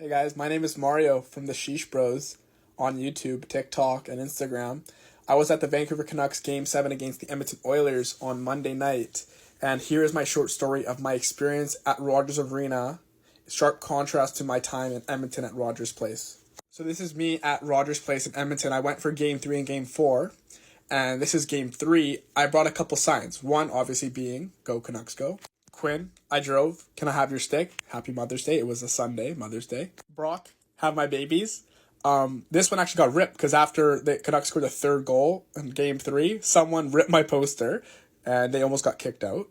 Hey guys, my name is Mario from the Sheesh Bros on YouTube, TikTok, and Instagram. I was at the Vancouver Canucks Game 7 against the Edmonton Oilers on Monday night, and here is my short story of my experience at Rogers Arena, sharp contrast to my time in Edmonton at Rogers Place. So this is me at Rogers Place in Edmonton. I went for Game 3 and Game 4, and this is Game 3. I brought a couple signs. One, obviously, being, Go Canucks Go. Quinn, I drove. Can I have your stick? Happy Mother's Day. It was a Sunday, Mother's Day. Brock, have my babies. This one actually got ripped because after the Canucks scored the third goal in Game 3, someone ripped my poster and they almost got kicked out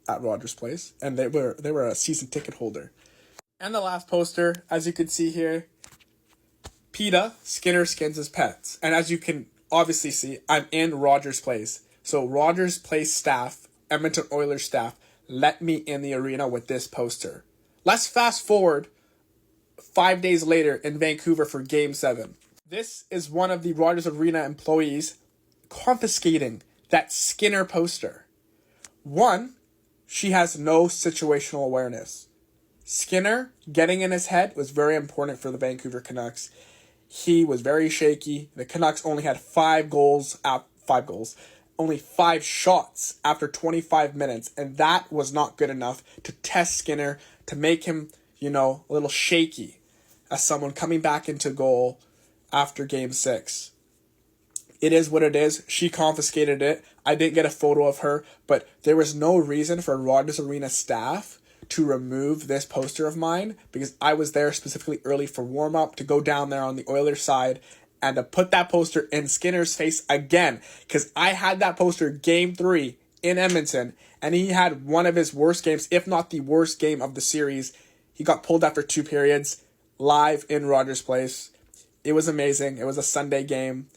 at Rogers Place. And they were a season ticket holder. And the last poster, as you can see here, PETA, Skinner skins his pets. And as you can obviously see, I'm in Rogers Place. So Rogers Place staff, Edmonton Oilers staff, let me in the arena with this poster. Let's fast forward 5 days later in Vancouver for Game 7. This is one of the Rogers Arena employees confiscating that Skinner poster. One, she has no situational awareness. Skinner getting in his head was very important for the Vancouver Canucks. He was very shaky. The Canucks only had 5 goals. Only 5 shots after 25 minutes, and that was not good enough to test Skinner, to make him, a little shaky as someone coming back into goal after Game 6. It is what it is. She confiscated it. I didn't get a photo of her, but there was no reason for Rogers Arena staff to remove this poster of mine because I was there specifically early for warm-up to go down there on the Oilers side and to put that poster in Skinner's face again, because I had that poster Game 3 in Edmonton, and he had one of his worst games, if not the worst game of the series. He got pulled after 2 periods, live in Rogers Place. It was amazing. It was a Sunday game.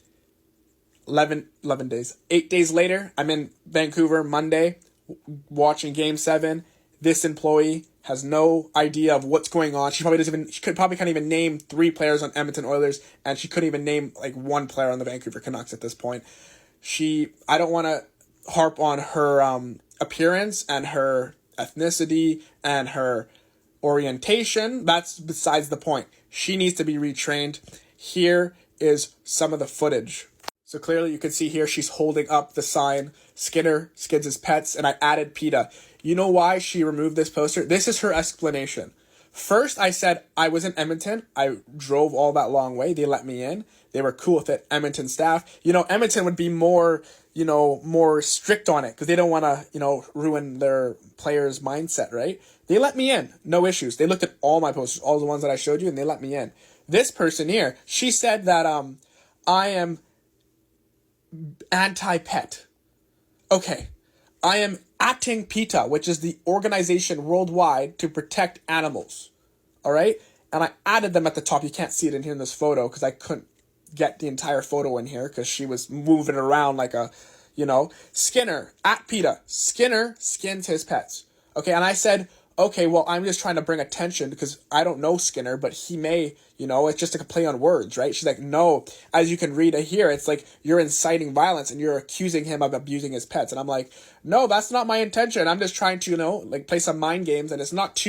11 days. 8 days later, I'm in Vancouver Monday, watching Game 7. This employee has no idea of what's going on. She probably can't even name 3 players on Edmonton Oilers, and she couldn't even name like 1 player on the Vancouver Canucks at this point. I don't want to harp on her appearance and her ethnicity and her orientation. That's besides the point. She needs to be retrained. Here is some of the footage. So clearly you can see here she's holding up the sign, Skinner skins his pets, and I added PETA. You know why she removed this poster? This is her explanation. First, I said I was in Edmonton. I drove all that long way. They let me in. They were cool with it. Edmonton staff. Edmonton would be more strict on it because they don't want to, ruin their players' mindset, right? They let me in. No issues. They looked at all my posters, all the ones that I showed you, and they let me in. This person here, she said that I am anti-pet. Okay. I am acting PETA, which is the organization worldwide to protect animals. All right? And I added them at the top. You can't see it in here in this photo because I couldn't get the entire photo in here because she was moving around like a, Skinner, at PETA. Skinner skins his pets. Okay, and I said, okay, well, I'm just trying to bring attention because I don't know Skinner, but he may, it's just like a play on words, right? She's like, no, as you can read here, it's like you're inciting violence and you're accusing him of abusing his pets. And I'm like, no, that's not my intention. I'm just trying to, play some mind games. And it's not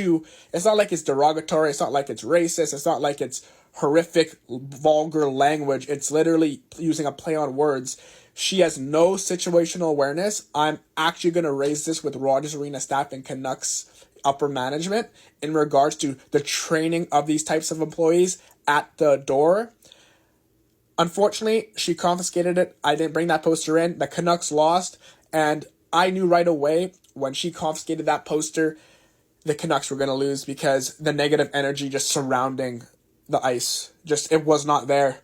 like it's derogatory. It's not like it's racist. It's not like it's horrific, vulgar language. It's literally using a play on words. She has no situational awareness. I'm actually going to raise this with Rogers Arena staff and Canucks upper management in regards to the training of these types of employees at the door. Unfortunately, she confiscated it. I didn't bring that poster in. The Canucks lost, and I knew right away when she confiscated that poster, the Canucks were going to lose because the negative energy just surrounding the ice, it was not there.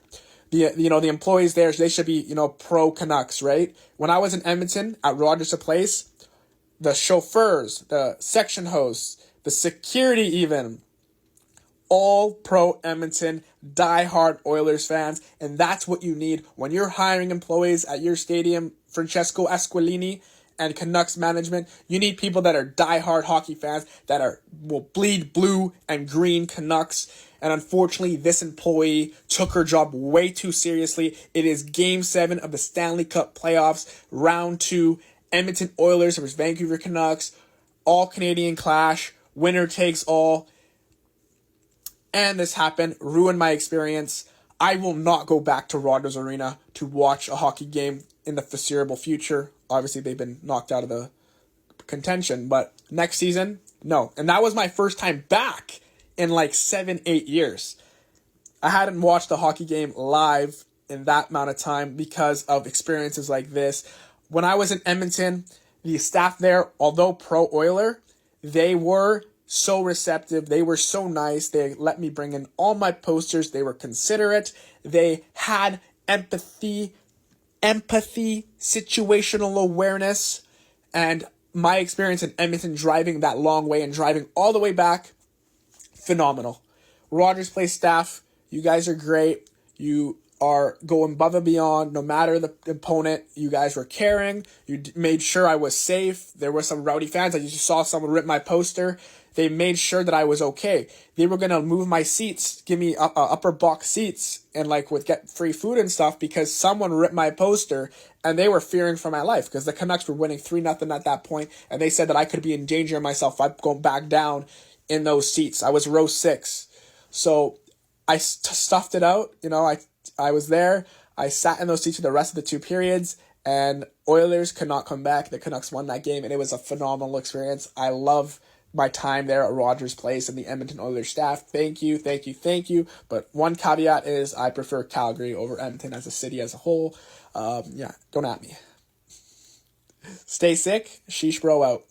The employees there, they should be, pro Canucks, right? When I was in Edmonton at Rogers Place, the chauffeurs, the section hosts, the security even, all pro Edmonton, diehard Oilers fans, and that's what you need when you're hiring employees at your stadium. Francesco Esquilini and Canucks management, you need people that are diehard hockey fans that will bleed blue and green Canucks. And unfortunately, this employee took her job way too seriously. It is Game 7 of the Stanley Cup playoffs, round 2. Edmonton Oilers versus Vancouver Canucks, all Canadian clash, winner takes all. and this happened, ruined my experience. I will not go back to Rogers Arena to watch a hockey game in the foreseeable future. Obviously, they've been knocked out of the contention, but next season, no. And that was my first time back in like 7-8 years. I hadn't watched a hockey game live in that amount of time because of experiences like this. When I was in Edmonton, the staff there, although pro-Oiler, they were so receptive. They were so nice. They let me bring in all my posters. They were considerate. They had empathy, situational awareness, and my experience in Edmonton driving that long way and driving all the way back, phenomenal. Rogers Place staff, you guys are great. You are going above and beyond. No matter the opponent, you guys were caring. You made sure I was safe. There were some rowdy fans. I just saw someone rip my poster. They made sure that I was okay. They were going to move my seats, give me upper box seats, and like would get free food and stuff because someone ripped my poster, and they were fearing for my life because the Canucks were winning 3-0 at that point, and they said that I could be endangering myself if I go back down in those seats. I was row 6. So I stuffed it out. I was there. I sat in those seats for the rest of the 2 periods, and Oilers could not come back. The Canucks won that game, and it was a phenomenal experience. I love my time there at Rogers Place and the Edmonton Oilers staff. Thank you. But one caveat is I prefer Calgary over Edmonton as a city as a whole. Don't at me. Stay sick. Sheesh bro out.